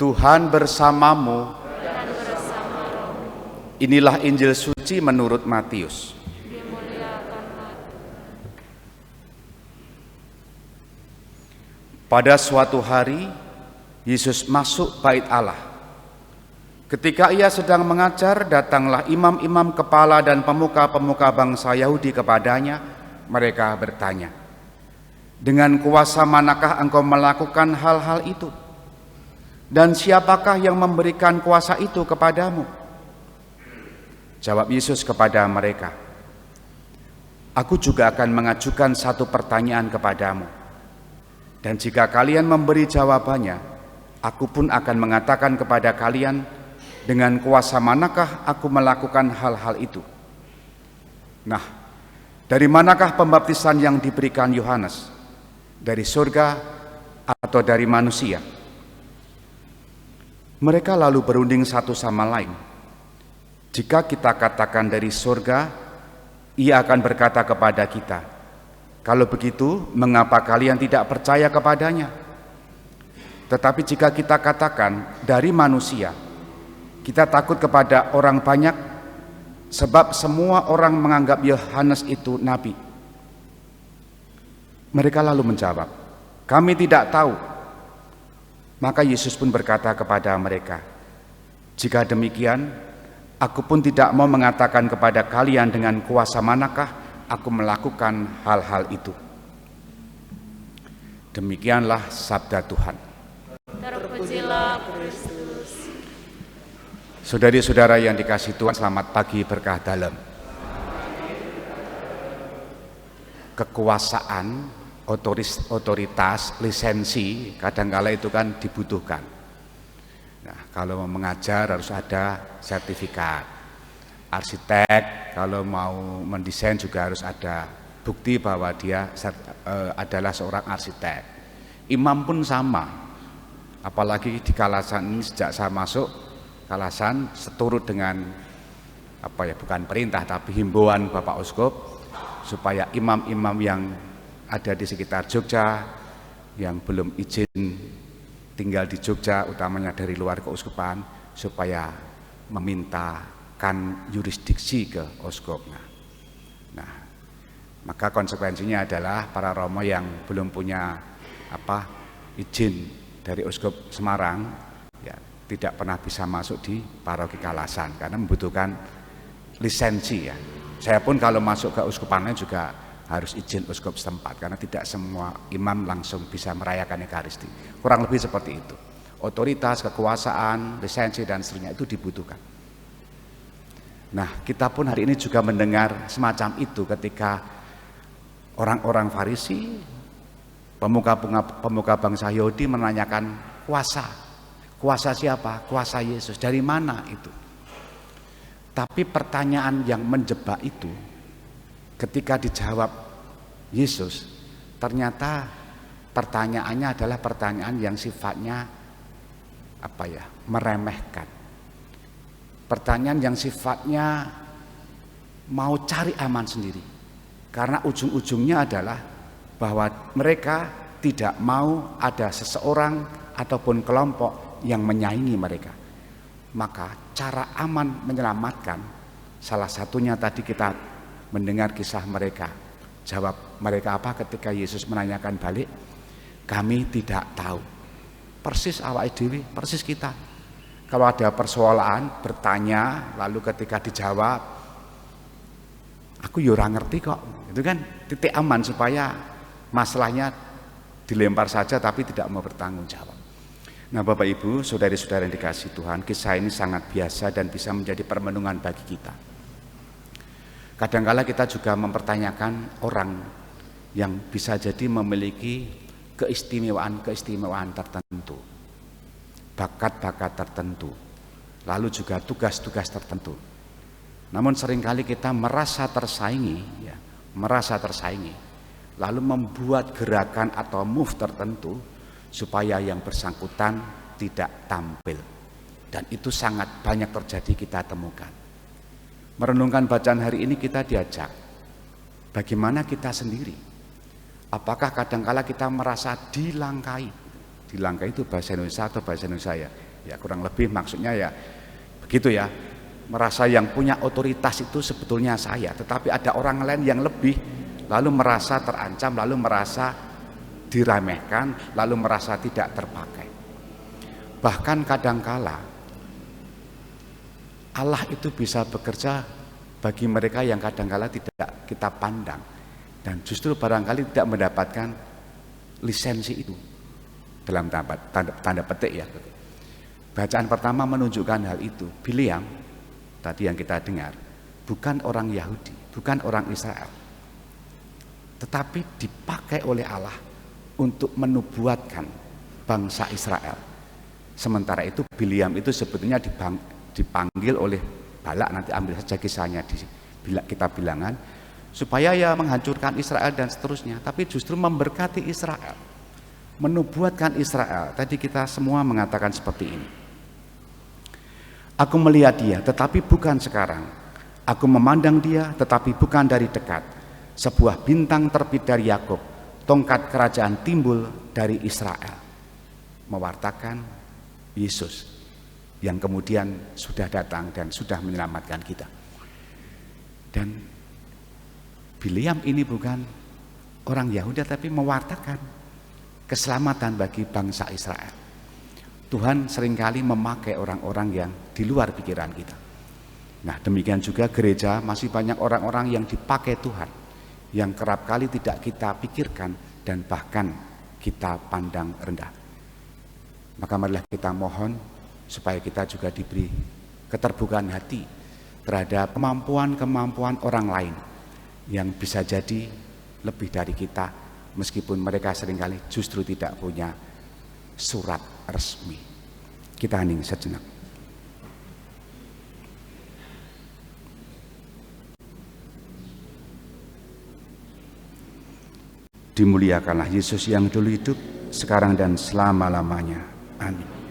Tuhan bersamamu. Inilah Injil suci menurut Matius. Pada suatu hari, Yesus masuk bait Allah. Ketika ia sedang mengajar, datanglah imam-imam kepala dan pemuka-pemuka bangsa Yahudi kepadanya. Mereka bertanya, "Dengan kuasa manakah engkau melakukan hal-hal itu? Dan siapakah yang memberikan kuasa itu kepadamu?" Jawab Yesus kepada mereka, "Aku juga akan mengajukan satu pertanyaan kepadamu. Dan jika kalian memberi jawabannya, aku pun akan mengatakan kepada kalian, dengan kuasa manakah aku melakukan hal-hal itu. Nah, dari manakah pembaptisan yang diberikan Yohanes? Dari surga atau dari manusia?" Mereka lalu berunding satu sama lain. "Jika kita katakan dari surga, ia akan berkata kepada kita, 'Kalau begitu, mengapa kalian tidak percaya kepadanya?' Tetapi jika kita katakan dari manusia, kita takut kepada orang banyak, sebab semua orang menganggap Yohanes itu nabi." Mereka lalu menjawab, "Kami tidak tahu." Maka Yesus pun berkata kepada mereka, "Jika demikian, aku pun tidak mau mengatakan kepada kalian dengan kuasa manakah aku melakukan hal-hal itu." Demikianlah sabda Tuhan. Terpujilah Kristus. Saudari-saudara yang dikasihi Tuhan, selamat pagi, berkah dalam. Kekuasaan, otoritas, lisensi kadangkala itu kan dibutuhkan. Nah, kalau mau mengajar harus ada sertifikat. Arsitek kalau mau mendesain juga harus ada bukti bahwa dia adalah seorang arsitek. Imam pun sama, apalagi di Kalasan ini sejak saya masuk Kalasan seturut dengan bukan perintah tapi himbauan Bapak Uskup supaya imam-imam yang ada di sekitar Jogja yang belum izin tinggal di Jogja, utamanya dari luar keuskupan, supaya memintakan yurisdiksi ke uskup. Nah, maka konsekuensinya adalah para romo yang belum punya izin dari Uskup Semarang ya tidak pernah bisa masuk di paroki Kalasan karena membutuhkan lisensi ya. Saya pun kalau masuk ke uskupannya juga harus izin uskup setempat karena tidak semua imam langsung bisa merayakan Ekaristi. Kurang lebih seperti itu. Otoritas, kekuasaan, lisensi dan seterusnya itu dibutuhkan. Nah, kita pun hari ini juga mendengar semacam itu ketika orang-orang Farisi, pemuka bangsa Yahudi menanyakan kuasa. Kuasa siapa? Kuasa Yesus. Dari mana itu? Tapi pertanyaan yang menjebak itu ketika dijawab Yesus, ternyata pertanyaannya adalah pertanyaan yang sifatnya meremehkan. Pertanyaan yang sifatnya mau cari aman sendiri. Karena ujung-ujungnya adalah bahwa mereka tidak mau ada seseorang ataupun kelompok yang menyaingi mereka. Maka cara aman menyelamatkan salah satunya tadi kita mendengar kisah mereka. Jawab mereka apa ketika Yesus menanyakan balik? Kami tidak tahu. Persis awake dhewe, persis kita. Kalau ada persoalan bertanya lalu ketika dijawab aku ya ora ngerti kok. Itu kan titik aman supaya masalahnya dilempar saja tapi tidak mau bertanggung jawab. Nah, Bapak Ibu, saudari-saudara yang dikasihi Tuhan, kisah ini sangat biasa dan bisa menjadi permenungan bagi kita. Kadangkala kita juga mempertanyakan orang yang bisa jadi memiliki keistimewaan tertentu, bakat-bakat tertentu, lalu juga tugas-tugas tertentu. Namun seringkali kita merasa tersaingi, lalu membuat gerakan atau move tertentu supaya yang bersangkutan tidak tampil. Dan itu sangat banyak terjadi kita temukan. Merenungkan bacaan hari ini kita diajak, bagaimana kita sendiri? Apakah kadangkala kita merasa dilangkai? Dilangkai itu bahasa Indonesia atau bahasa Indonesia ya? Ya kurang lebih maksudnya ya begitu ya. Merasa yang punya otoritas itu sebetulnya saya, tetapi ada orang lain yang lebih, lalu merasa terancam, lalu merasa diremehkan, lalu merasa tidak terpakai. Bahkan kadangkala Allah itu bisa bekerja bagi mereka yang kadangkala tidak kita pandang, dan justru barangkali tidak mendapatkan lisensi itu dalam tanda petik ya. Bacaan pertama menunjukkan hal itu. Bileam tadi yang kita dengar bukan orang Yahudi, bukan orang Israel, tetapi dipakai oleh Allah untuk menubuatkan bangsa Israel. Sementara itu Bileam itu sebetulnya dipanggil oleh Balak, nanti ambil saja kisahnya di kita bilangan, supaya ya menghancurkan Israel dan seterusnya, tapi justru memberkati Israel, menubuatkan Israel. Tadi kita semua mengatakan seperti ini. Aku melihat dia tetapi bukan sekarang, aku memandang dia tetapi bukan dari dekat. Sebuah bintang terbit dari Yakub, tongkat kerajaan timbul dari Israel. Mewartakan Yesus yang kemudian sudah datang dan sudah menyelamatkan kita. Dan Bileam ini bukan orang Yahudi, tapi mewartakan keselamatan bagi bangsa Israel. Tuhan seringkali memakai orang-orang yang di luar pikiran kita. Nah, demikian juga gereja, masih banyak orang-orang yang dipakai Tuhan, yang kerap kali tidak kita pikirkan dan bahkan kita pandang rendah. Maka marilah kita mohon supaya kita juga diberi keterbukaan hati terhadap kemampuan-kemampuan orang lain yang bisa jadi lebih dari kita, meskipun mereka seringkali justru tidak punya surat resmi. Kita hening sejenak. Dimuliakanlah Yesus yang dulu hidup, sekarang dan selama-lamanya. Amin.